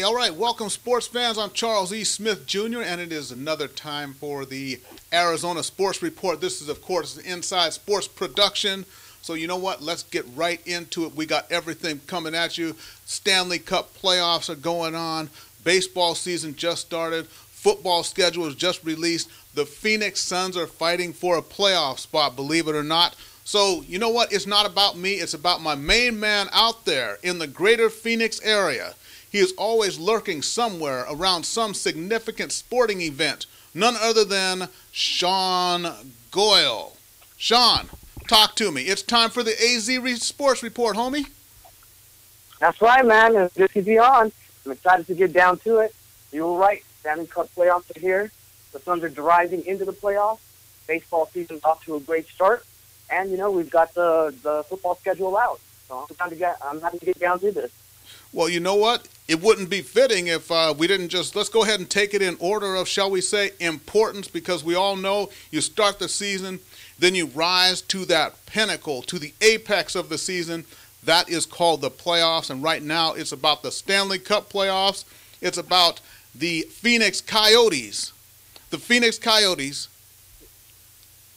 All right, welcome sports fans. I'm Charles E. Smith Jr., and it is another time for the Arizona Sports Report. This is, of course, Inside Sports Production. So you know what? Let's get right into it. We got everything coming at you. Stanley Cup playoffs are going on. Baseball season just started. Football schedule is just released. The Phoenix Suns are fighting for a playoff spot, believe it or not. So you know what? It's not about me. It's about my main man out there in the greater Phoenix area. He is always lurking somewhere around some significant sporting event. None other than Sean Goyle. Sean, talk to me. It's time for the AZ Sports Report, homie. That's right, man. It's good to be on. I'm excited to get down to it. You were right. Stanley Cup playoffs are here. The Suns are driving into the playoffs. Baseball season's off to a great start. And, you know, we've got the football schedule out. So I'm happy to get down to this. Well, you know what? It wouldn't be fitting if we didn't just, let's go ahead and take it in order of, shall we say, importance, because we all know you start the season, then you rise to that pinnacle, to the apex of the season. That is called the playoffs, and right now it's about the Stanley Cup playoffs. It's about the Phoenix Coyotes. The Phoenix Coyotes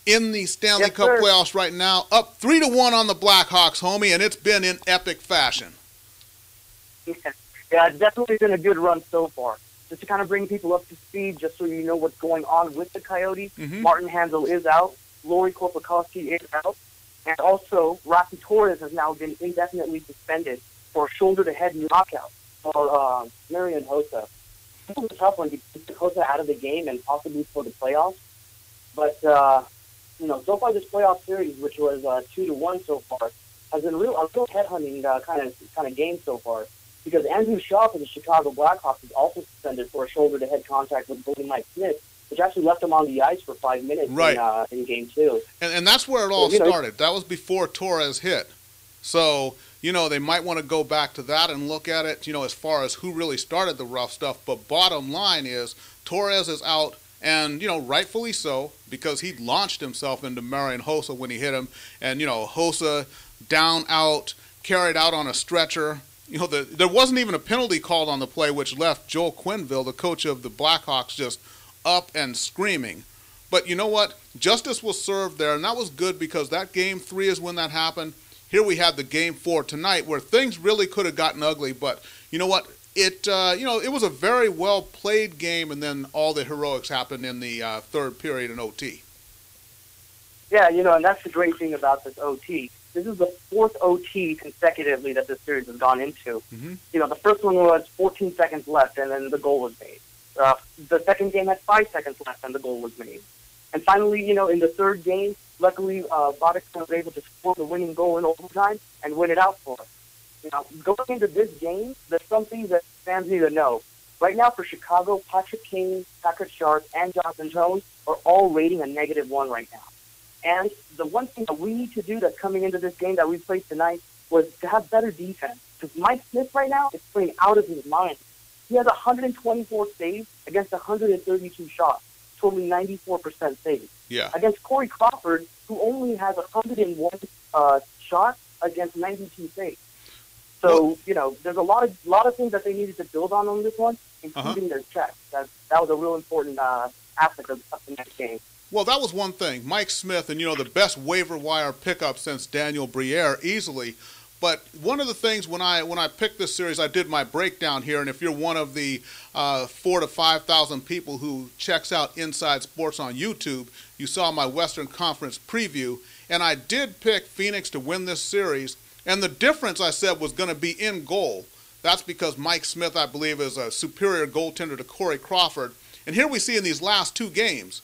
in the Stanley Cup playoffs right now, up 3-1 on the Blackhawks, homie, and it's been in epic fashion. Yeah, it's definitely been a good run so far. Just to kind of bring people up to speed, just so you know what's going on with the Coyotes, Martin Hanzal is out, Lori Korpakowski is out, and also Rafi Torres has now been indefinitely suspended for a shoulder-to-head knockout for Marian Hossa. It was a tough one to get Hossa out of the game and possibly for the playoffs. But, you know, so far this playoff series, which was 2-1 so far, has been a real headhunting kind of game so far. Because Andrew Shaw for the Chicago Blackhawks is also suspended for a shoulder-to-head contact with goalie Mike Smith, which actually left him on the ice for 5 minutes in Game 2. And that's where it all started. That was before Torres hit. So, you know, they might want to go back to that and look at it, you know, as far as who really started the rough stuff. But bottom line is Torres is out, and, you know, rightfully so, because he launched himself into Marian Hossa when he hit him. And, you know, Hossa down, out, carried out on a stretcher. You know, there wasn't even a penalty called on the play, which left Joel Quenneville, the coach of the Blackhawks, just up and screaming. But you know what? Justice was served there, and that was good because that Game 3 is when that happened. Here we have the Game 4 tonight where things really could have gotten ugly. But you know what? It was a very well-played game, and then all the heroics happened in the third period in OT. Yeah, you know, and that's the great thing about this OT. This is the fourth OT consecutively that this series has gone into. You know, the first one was 14 seconds left, and then the goal was made. The second game had 5 seconds left, and the goal was made. And finally, you know, in the third game, luckily, Boddick was able to score the winning goal in overtime and win it out for us. You know, going into this game, there's something that fans need to know. Right now for Chicago, Patrick Kane, Patrick Sharp, and Jonathan Jones are all rating a -1 right now. And the one thing that we need to do that's coming into this game that we played tonight was to have better defense. Because Mike Smith right now is playing out of his mind. He has 124 saves against 132 shots, totaling 94% saves. Yeah. Against Corey Crawford, who only has 101 shots against 92 saves. So, you know, there's a lot of things that they needed to build on this one, including their checks. That was a real important aspect of the next game. Well, that was one thing. Mike Smith, and, you know, the best waiver wire pickup since Daniel Briere, easily. But one of the things when I picked this series, I did my breakdown here, and if you're one of the 4,000 to 5,000 people who checks out Inside Sports on YouTube, you saw my Western Conference preview, and I did pick Phoenix to win this series, and the difference, I said, was going to be in goal. That's because Mike Smith, I believe, is a superior goaltender to Corey Crawford. And here we see in these last two games,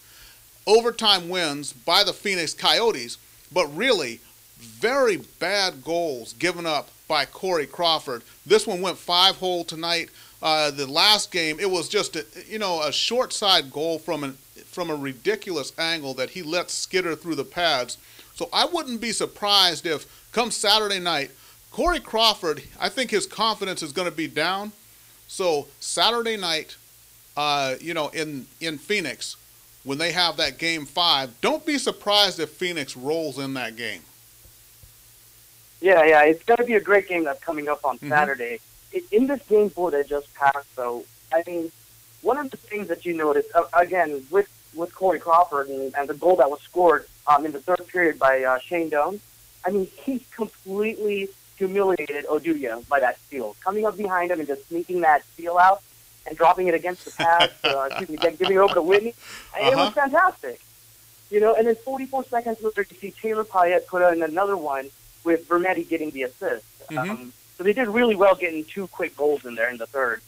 overtime wins by the Phoenix Coyotes, but really very bad goals given up by Corey Crawford. This one went 5-hole tonight. The last game, it was just a short side goal from a ridiculous angle that he let skitter through the pads. So I wouldn't be surprised if come Saturday night, Corey Crawford, I think his confidence is going to be down. So Saturday night, in Phoenix, when they have that Game 5, don't be surprised if Phoenix rolls in that game. Yeah, it's going to be a great game that's coming up on Saturday. in this game four that just passed, though, I mean, one of the things that you notice, again, with Corey Crawford and the goal that was scored in the third period by Shane Doan, I mean, he completely humiliated Oduya by that steal. Coming up behind him and just sneaking that steal out and dropping it against the pads, giving it over to Whitney. It was fantastic. You know, and then 44 seconds later, you see Taylor Payette put in another one with Vermetti getting the assist. So they did really well getting 2 quick goals in there in the third.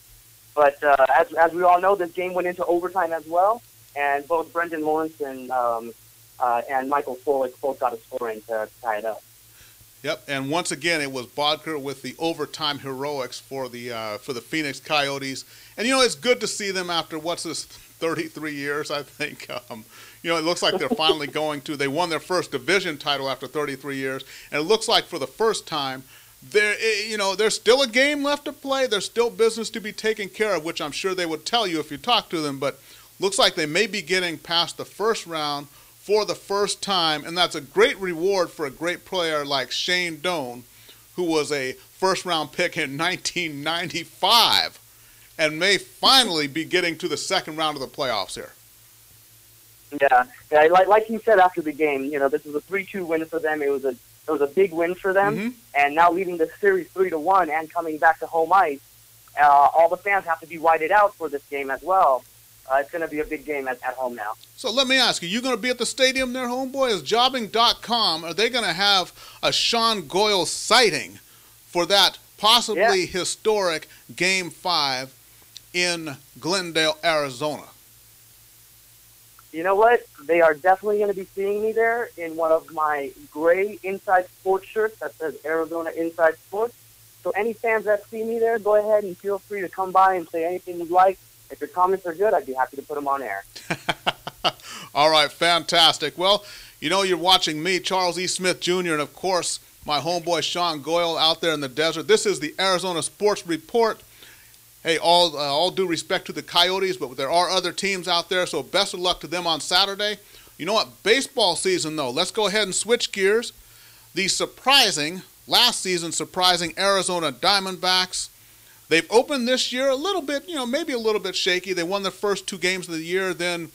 But as we all know, this game went into overtime as well, and both Brendan Lawrence and Michael Foley both got a scoring to tie it up. Yep, and once again, it was Bodker with the overtime heroics for the Phoenix Coyotes. And, you know, it's good to see them after, 33 years, I think. You know, it looks like they're finally they won their first division title after 33 years. And it looks like for the first time, there's still a game left to play. There's still business to be taken care of, which I'm sure they would tell you if you talk to them. But looks like they may be getting past the first round for the first time, and that's a great reward for a great player like Shane Doan, who was a first-round pick in 1995, and may finally be getting to the second round of the playoffs here. Yeah, like you said after the game, you know, this was a 3-2 win for them. It was a big win for them, and now leading the series 3-1 and coming back to home ice, all the fans have to be whited out for this game as well. It's going to be a big game at home now. So let me ask you going to be at the stadium there, homeboy? Is jobbing.com, are they going to have a Sean Goyle sighting for that possibly historic Game 5 in Glendale, Arizona? You know what? They are definitely going to be seeing me there in one of my gray Inside Sports shirts that says Arizona Inside Sports. So any fans that see me there, go ahead and feel free to come by and say anything you'd like. If your comments are good, I'd be happy to put them on air. All right, fantastic. Well, you know, you're watching me, Charles E. Smith Jr., and, of course, my homeboy Sean Goyle out there in the desert. This is the Arizona Sports Report. Hey, all due respect to the Coyotes, but there are other teams out there, so best of luck to them on Saturday. You know what? Baseball season, though. Let's go ahead and switch gears. The last season surprising Arizona Diamondbacks. They've opened this year a little bit, you know, maybe a little bit shaky. They won their first 2 games of the year. Then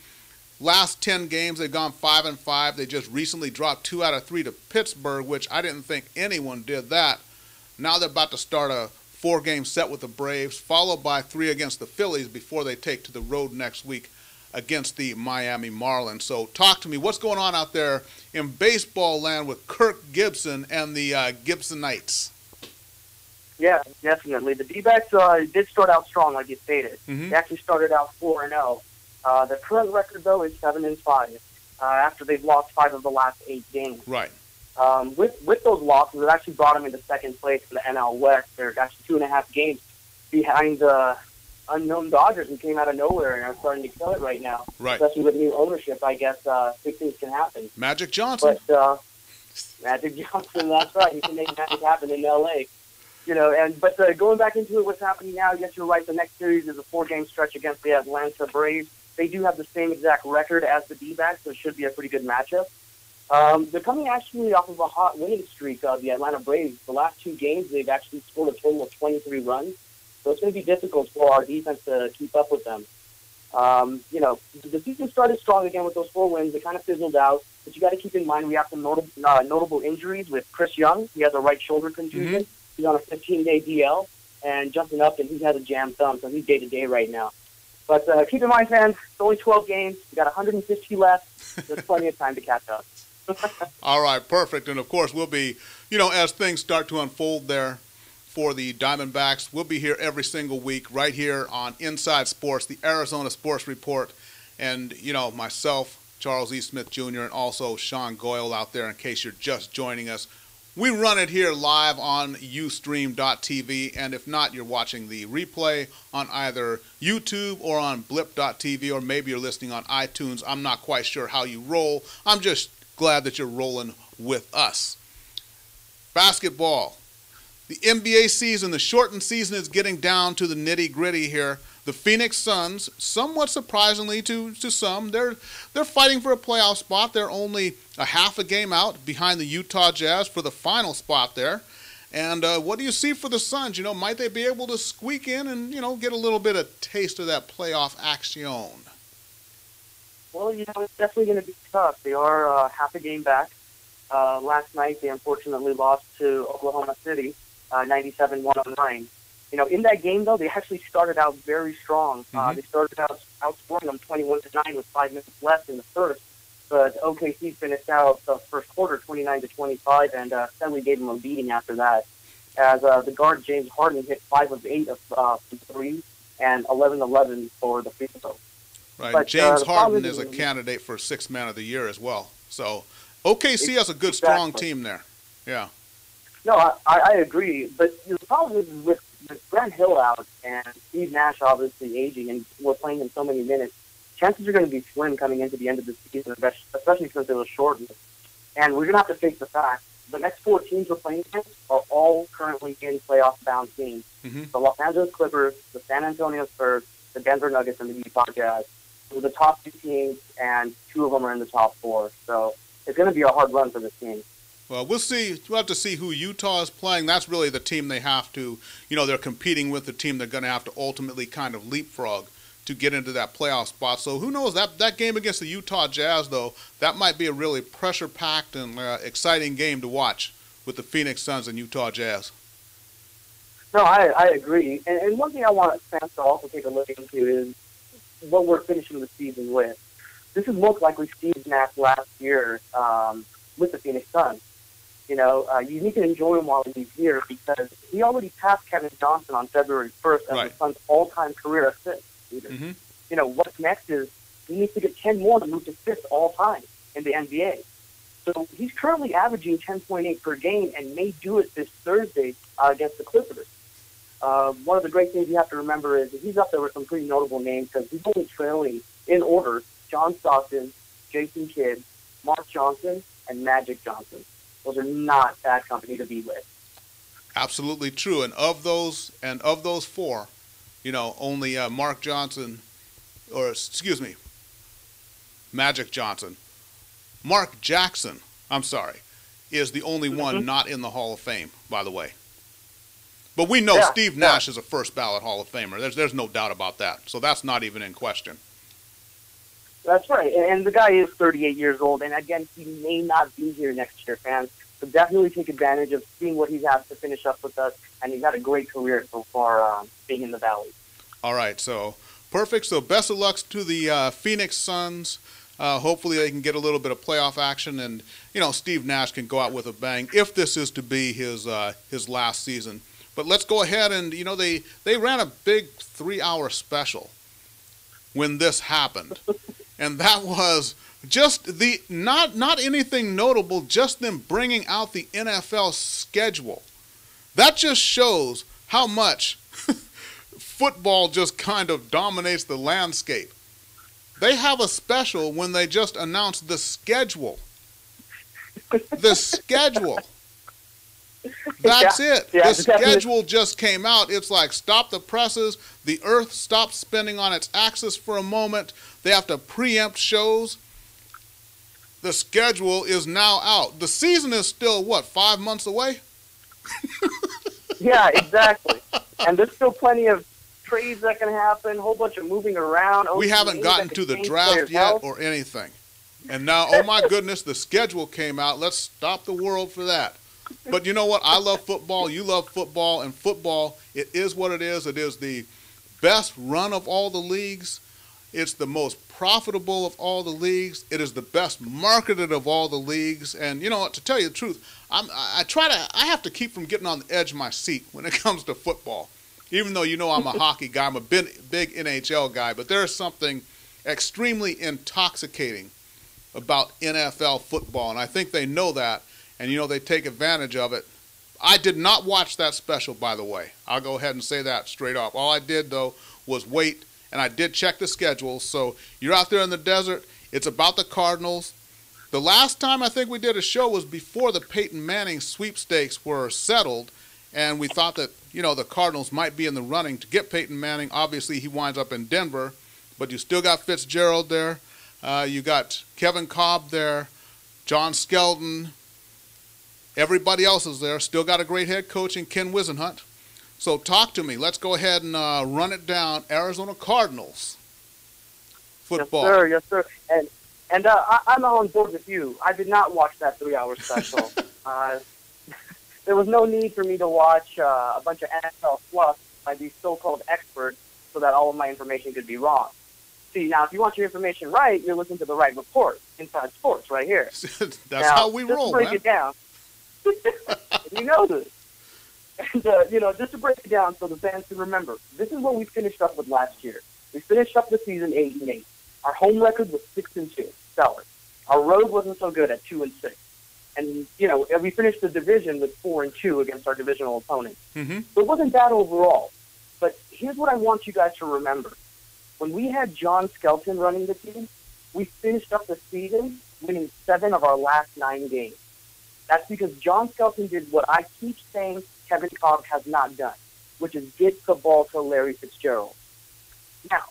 last 10 games, they've gone 5-5. They just recently dropped 2 out of 3 to Pittsburgh, which I didn't think anyone did that. Now they're about to start a 4-game set with the Braves, followed by 3 against the Phillies before they take to the road next week against the Miami Marlins. So talk to me. What's going on out there in baseball land with Kirk Gibson and the Gibsonites? Yeah, definitely. The D-backs did start out strong, like you stated. They actually started out 4-0. The current record, though, is 7-5 after they've lost 5 of the last 8 games. Right. With those losses, it actually brought them into second place in the NL West. They're actually 2.5 games behind the unknown Dodgers, who came out of nowhere and are starting to kill it right now. Right. Especially with new ownership, I guess big things can happen. Magic Johnson. But Magic Johnson, that's right. He can make magic happen in L.A. You know, but going back into it, what's happening now, yes, you're right, the next series is a 4-game stretch against the Atlanta Braves. They do have the same exact record as the D-backs, so it should be a pretty good matchup. They're coming actually off of a hot winning streak of the Atlanta Braves. The last 2 games, they've actually scored a total of 23 runs, so it's going to be difficult for our defense to keep up with them. You know, the season started strong again with those 4 wins. They kind of fizzled out, but you got to keep in mind we have some notable injuries with Chris Young. He has a right shoulder contusion. He's on a 15-day DL, and Justin Upton, he has a jammed thumb, so he's day-to-day right now. But keep in mind, fans, it's only 12 games. We got 150 left. There's plenty of time to catch up. All right, perfect. And, of course, we'll be, you know, as things start to unfold there for the Diamondbacks, we'll be here every single week right here on Inside Sports, the Arizona Sports Report. And, you know, myself, Charles E. Smith Jr., and also Sean Goyle out there in case you're just joining us. We run it here live on Ustream.tv, and if not, you're watching the replay on either YouTube or on Blip.tv, or maybe you're listening on iTunes. I'm not quite sure how you roll. I'm just glad that you're rolling with us. Basketball. The NBA season, the shortened season, is getting down to the nitty-gritty here. The Phoenix Suns, somewhat surprisingly to some, they're fighting for a playoff spot. They're only a half a game out behind the Utah Jazz for the final spot there. And what do you see for the Suns? Might they be able to squeak in and, get a little bit of taste of that playoff action? Well, it's definitely going to be tough. They are half a game back. Last night, they unfortunately lost to Oklahoma City, 97-109. In that game, though, they actually started out very strong. They started out outscoring them 21-9 with 5 minutes left in the first. But OKC finished out the first quarter 29-25, and sadly gave them a beating after that. As the guard James Harden hit 5 of 8 from 3 and 11-11 for the free throw. Right, but, James Harden is a candidate for Sixth Man of the Year as well. So OKC has a good, strong team there. Yeah. No, I agree. But the problem is with Grant Hill out and Steve Nash obviously aging, and we're playing him so many minutes, chances are going to be slim coming into the end of the season, especially since it was shortened. And we're going to have to face the fact the next 4 teams we're playing against are all currently in playoff-bound teams. The Los Angeles Clippers, the San Antonio Spurs, the Denver Nuggets, and the Utah Jazz. Those are the top 2 teams, and 2 of them are in the top 4. So it's going to be a hard run for this team. Well, we'll see. We'll have to see who Utah is playing. That's really the team they have to, they're competing with the team they're going to have to ultimately kind of leapfrog to get into that playoff spot. So who knows, that game against the Utah Jazz, though, that might be a really pressure-packed and exciting game to watch with the Phoenix Suns and Utah Jazz. No, I agree. And one thing I want fans to also take a look into is what we're finishing the season with. This is most likely Steve Nash last year with the Phoenix Suns. You need to enjoy him while he's here because he already passed Kevin Johnson on February 1st as the Suns' all-time career assist leader. What's next is he needs to get 10 more to move to 5th all-time in the NBA. So he's currently averaging 10.8 per game and may do it this Thursday against the Clippers. One of the great things you have to remember is that he's up there with some pretty notable names because he's only trailing, in order, John Stockton, Jason Kidd, Mark Johnson, and Magic Johnson. Those are not bad company to be with. Absolutely true. And of those 4, only Mark Johnson, Magic Johnson, Mark Jackson, is the only one not in the Hall of Fame, by the way. But we know Steve Nash is a first ballot Hall of Famer. There's no doubt about that. So that's not even in question. That's right. And the guy is 38 years old. And again, he may not be here next year, fans. So definitely take advantage of seeing what he has to finish up with us. And he's had a great career so far being in the Valley. All right. So perfect. So best of luck to the Phoenix Suns. Hopefully they can get a little bit of playoff action. And, Steve Nash can go out with a bang if this is to be his last season. But let's go ahead and, they ran a big 3-hour special when this happened. And that was just not anything notable, just them bringing out the NFL schedule. That just shows how much football just kind of dominates the landscape. They have a special when they just announced the schedule. The schedule. That's it. Yeah, the schedule just came out. It's like stop the presses. The earth stops spinning on its axis for a moment. They have to preempt shows. The schedule is now out. The season is still, 5 months away? Yeah, exactly. And there's still plenty of trades that can happen, a whole bunch of moving around. We haven't gotten to the draft yet or anything. And now, oh my goodness, the schedule came out. Let's stop the world for that. But you know what? I love football. You love football. And football, it is what it is. It is the best run of all the leagues. It's the most profitable of all the leagues. It is the best marketed of all the leagues. And you know what? To tell you the truth, I have to keep from getting on the edge of my seat when it comes to football. Even though I'm a hockey guy, I'm a big NHL guy. But there is something extremely intoxicating about NFL football. And I think they know that. And, they take advantage of it. I did not watch that special, by the way. I'll go ahead and say that straight off. All I did, though, was wait, and I did check the schedule. So you're out there in the desert. It's about the Cardinals. The last time I think we did a show was before the Peyton Manning sweepstakes were settled, and we thought that, the Cardinals might be in the running to get Peyton Manning. Obviously, he winds up in Denver, but you still got Fitzgerald there. You got Kevin Cobb there, John Skeldon, Everybody else is there. Still got a great head coach in Ken Wisenhunt. So talk to me. Let's go ahead and run it down. Arizona Cardinals football. Yes, sir. And I'm on board with you. I did not watch that 3-hour special. There was no need for me to watch a bunch of NFL fluff by these so-called experts so that all of my information could be wrong. See, now, if you want your information right, you're listening to the right report, Inside Sports, right here. That's now, how we roll, man. Just to break it down. You know this. And, just to break it down so the fans can remember, this is what we finished up with last year. We finished up the season 8-8. Our home record was 6-2, stellar. Our road wasn't so good at 2-6. And, we finished the division with 4-2 against our divisional opponents. Mm-hmm. So it wasn't bad overall. But here's what I want you guys to remember. When we had John Skelton running the team, we finished up the season winning 7 of our last 9 games. That's because John Skelton did what I keep saying Kevin Cobb has not done, which is get the ball to Larry Fitzgerald. Now,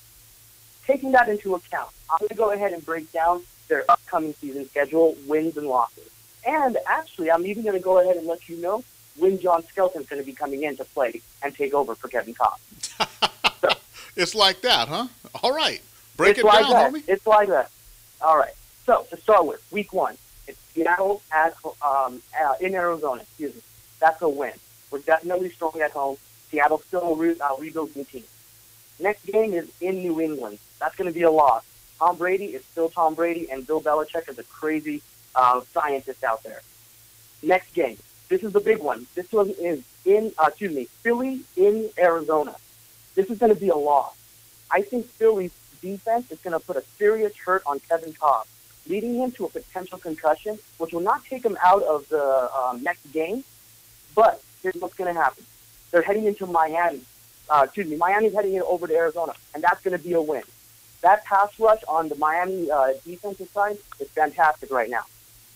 taking that into account, I'm going to go ahead and break down their upcoming season schedule, wins and losses. And actually, I'm even going to go ahead and let you know when John Skelton's going to be coming in to play and take over for Kevin Cobb. So, it's like that, huh? All right. Break it like down, that. homie. It's like that. All right. So, to start with, week 1, it's Seattle in Arizona. Excuse me. That's a win. We're definitely strong at home. Seattle's still a rebuilding team. Next game is in New England. That's going to be a loss. Tom Brady is still Tom Brady, and Bill Belichick is a crazy scientist out there. Next game. This is the big one. This one is Philly in Arizona. This is going to be a loss. I think Philly's defense is going to put a serious hurt on Kevin Cobb, leading him to a potential concussion, which will not take him out of the next game. But here's what's going to happen. They're heading into Miami. Miami's heading over to Arizona, and that's going to be a win. That pass rush on the Miami defensive side is fantastic right now.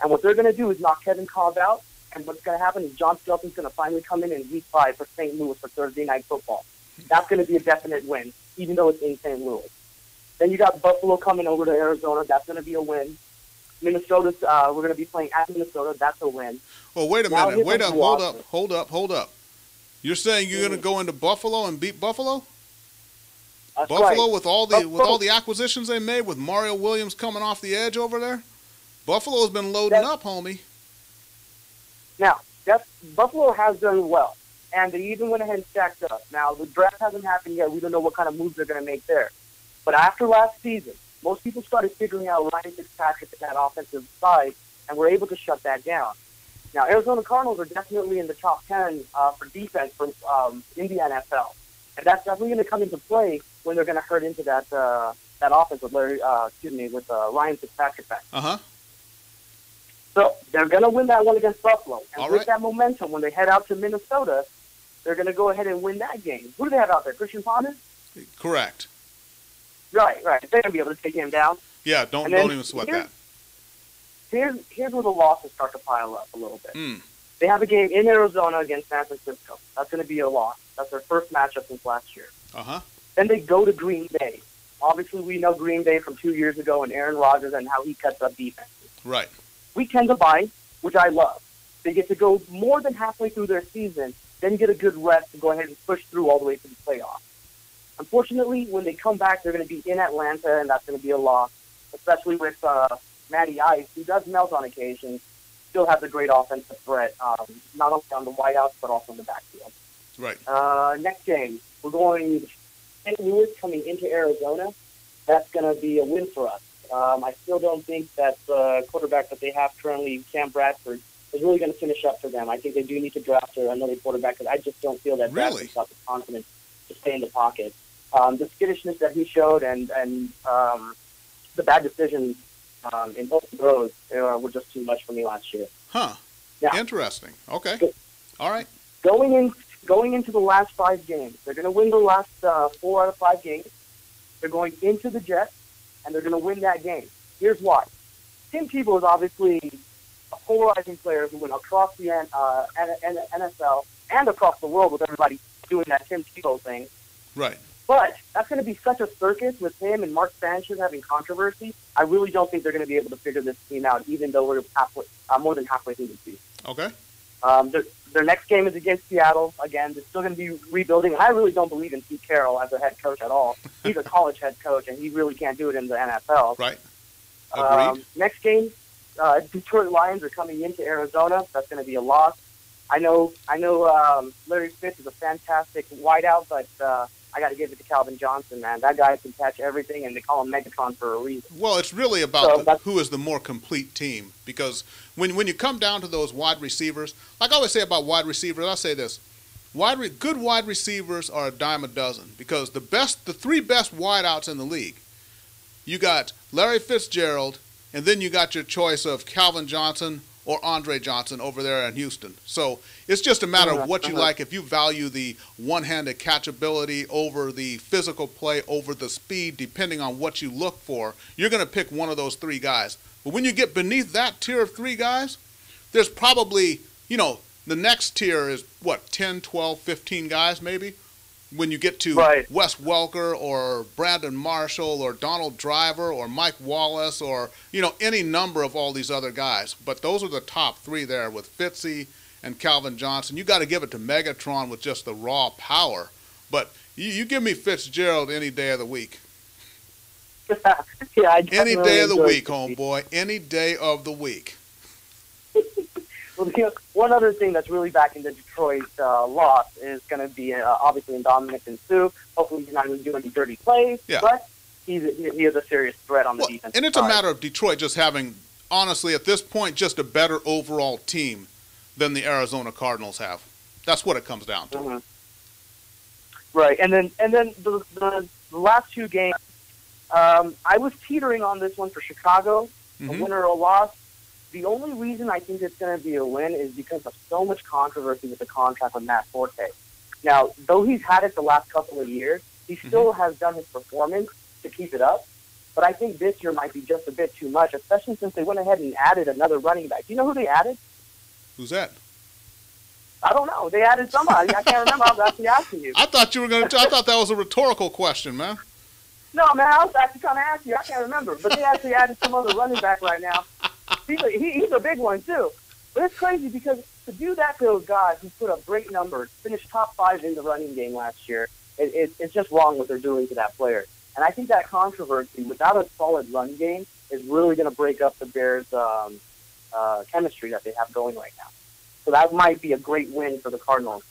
And what they're going to do is knock Kevin Cobb out, and what's going to happen is John Skelton's going to finally come in week 5 for St. Louis for Thursday Night Football. That's going to be a definite win, even though it's in St. Louis. Then you got Buffalo coming over to Arizona. That's going to be a win. Minnesota's, we're going to be playing at Minnesota. That's a win. Well, wait a minute. Wait up. Hold up. You're saying you're going to go into Buffalo and beat Buffalo? That's Buffalo right. with all the acquisitions they made, with Mario Williams coming off the edge over there? Buffalo's been loading up, homie. Now, Buffalo has done well, and they even went ahead and stacked up. Now, the draft hasn't happened yet. We don't know what kind of moves they're going to make there. But after last season, most people started figuring out Ryan Fitzpatrick at that offensive side, and were able to shut that down. Now, Arizona Cardinals are definitely in the top 10 for defense in the NFL, and that's definitely going to come into play when they're going to hurt into that offense with Ryan Fitzpatrick back. So they're going to win that one against Buffalo, and with that momentum, when they head out to Minnesota, they're going to go ahead and win that game. Who do they have out there? Christian Ponder? Correct. Right. They're going to be able to take him down. Yeah, don't even sweat that. Here's where the losses start to pile up a little bit. They have a game in Arizona against San Francisco. That's going to be a loss. That's their first matchup since last year. Then they go to Green Bay. Obviously, we know Green Bay from 2 years ago and Aaron Rodgers and how he cuts up defenses. Right. Week 10 to bye, which I love. They get to go more than halfway through their season, then get a good rest to go ahead and push through all the way to the playoffs. Unfortunately, when they come back, they're going to be in Atlanta, and that's going to be a loss, especially with Matty Ice, who does melt on occasion, still has a great offensive threat, not only on the wideouts, but also in the backfield. Right. Next game, we're going St. Louis coming into Arizona. That's going to be a win for us. I still don't think that the quarterback that they have currently, Cam Bradford, is really going to finish up for them. I think they do need to draft another quarterback, because I just don't feel that Bradford's got the confidence to stay in the pocket. The skittishness that he showed and the bad decisions in both of those were just too much for me last year. Now, interesting. Okay. All right. Going into the last 5 games, they're going to win the last 4 out of 5 games. They're going into the Jets, and they're going to win that game. Here's why. Tim Tebow is obviously a polarizing player who went across the NFL and across the world with everybody doing that Tim Tebow thing. Right. But that's going to be such a circus with him and Mark Sanchez having controversy. I really don't think they're going to be able to figure this team out, even though we're more than halfway through the season. Okay. Their next game is against Seattle. Again, they're still going to be rebuilding. And I really don't believe in Pete Carroll as a head coach at all. He's a college head coach, and he really can't do it in the NFL. Right. Agreed. Next game, Detroit Lions are coming into Arizona. That's going to be a loss. I know. Larry Fitz is a fantastic wideout, but I got to give it to Calvin Johnson, man. That guy can catch everything, and they call him Megatron for a reason. Well, it's really about who is the more complete team, because when you come down to those wide receivers, like I always say about wide receivers, I'll say this. Good wide receivers are a dime a dozen, because the three best wideouts in the league, you got Larry Fitzgerald, and then you got your choice of Calvin Johnson or Andre Johnson over there in Houston. So it's just a matter of what you like. If you value the one-handed catchability over the physical play, over the speed, depending on what you look for, you're going to pick one of those three guys. But when you get beneath that tier of three guys, there's probably, the next tier is, 10, 12, 15 guys maybe? When you get to Wes Welker or Brandon Marshall or Donald Driver or Mike Wallace or, any number of all these other guys. But those are the top three there with Fitzy and Calvin Johnson. You got to give it to Megatron with just the raw power. But you give me Fitzgerald any day of the week. Any day of the week, homeboy. Any day of the week. Well, one other thing that's really backing the Detroit loss is going to be obviously in Dominic and Sue. Hopefully he's not going to do any dirty plays, but he is a serious threat on the defense. And it's a matter of Detroit just having, honestly, at this point, just a better overall team than the Arizona Cardinals have. That's what it comes down to. Mm-hmm. Right, and then the last two games, I was teetering on this one for Chicago, a winner or a loss. The only reason I think it's going to be a win is because of so much controversy with the contract with Matt Forte. Now, though he's had it the last couple of years, he still has done his performance to keep it up. But I think this year might be just a bit too much, especially since they went ahead and added another running back. Do you know who they added? Who's that? I don't know. They added somebody. I can't remember. I was actually asking you. I thought you were going to. I thought that was a rhetorical question, man. No, man. I was actually trying to ask you. I can't remember. But they actually added some other running back right now. He's a big one, too. But it's crazy because to do that to those guys who put up great numbers, finished top 5 in the running game last year, it's just wrong what they're doing to that player. And I think that controversy, without a solid run game, is really going to break up the Bears' chemistry that they have going right now. So that might be a great win for the Cardinals.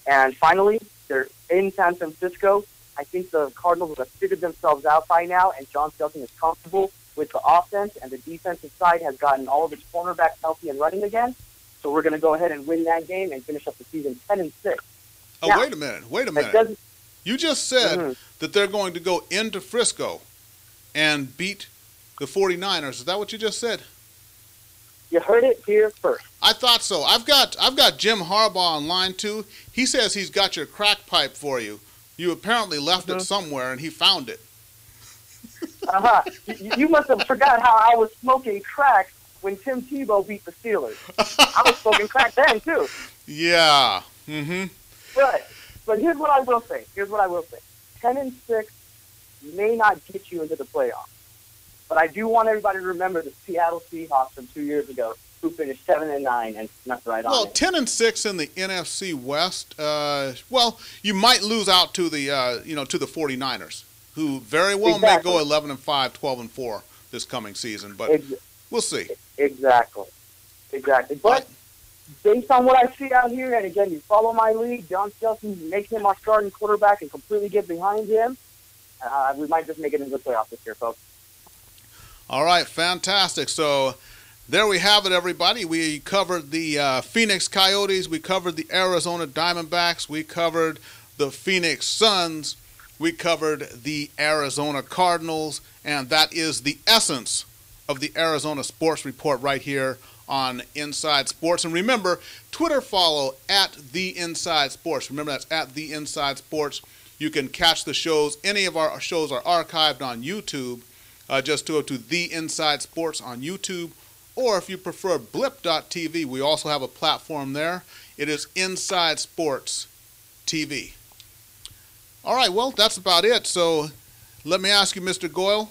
And finally, they're in San Francisco. I think the Cardinals have figured themselves out by now, and John Skelton is comfortable with the offense, and the defensive side has gotten all of its cornerbacks healthy and running again. So we're going to go ahead and win that game and finish up the season 10-6. Oh, now, wait a minute. You just said that they're going to go into Frisco and beat the 49ers. Is that what you just said? You heard it here first. I thought so. I've got Jim Harbaugh on line too. He says he's got your crack pipe for you. You apparently left it somewhere, and he found it. You must have forgot how I was smoking crack when Tim Tebow beat the Steelers. I was smoking crack then, too. Yeah. But here's what I will say. 10-6 may not get you into the playoffs. But I do want everybody to remember the Seattle Seahawks from 2 years ago, who finished 7-9 and snuck right on. Well, 10-6 in the NFC West. You might lose out to the to the 49ers, who very well may go 11-5, 12-4 this coming season. But we'll see. Exactly. But based on what I see out here, and again, you follow my league, John Skelton, make him our starting quarterback and completely get behind him. We might just make it into the playoffs this year, folks. All right, fantastic. So there we have it, everybody. We covered the Phoenix Coyotes. We covered the Arizona Diamondbacks. We covered the Phoenix Suns. We covered the Arizona Cardinals. And that is the essence of the Arizona Sports Report right here on Inside Sports. And remember, Twitter follow at The Inside Sports. Remember, that's at The Inside Sports. You can catch the shows. Any of our shows are archived on YouTube. Just go to The Inside Sports on YouTube. Or if you prefer blip.tv, we also have a platform there. It is Inside Sports TV. All right, well, that's about it. So let me ask you, Mr. Goyle,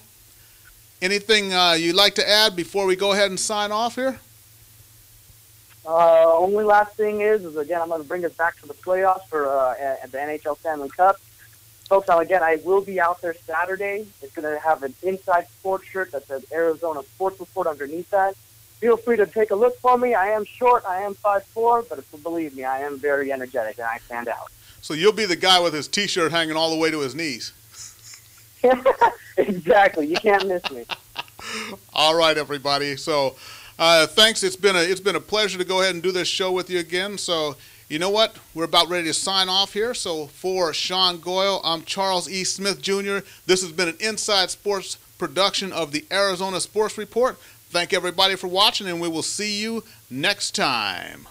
anything you'd like to add before we go ahead and sign off here? Only last thing is again, I'm going to bring us back to the playoffs for at the NHL Stanley Cup. Folks, again, I will be out there Saturday. It's going to have an Inside Sports shirt that says Arizona Sports Report underneath that. Feel free to take a look for me. I am short. I am 5'4", but believe me, I am very energetic, and I stand out. So you'll be the guy with his T-shirt hanging all the way to his knees. Exactly. You can't miss me. All right, everybody. So thanks. It's been a pleasure to go ahead and do this show with you again. So you know what? We're about ready to sign off here. So for Sean Goyle, I'm Charles E. Smith, Jr. This has been an Inside Sports production of the Arizona Sports Report. Thank everybody for watching, and we will see you next time.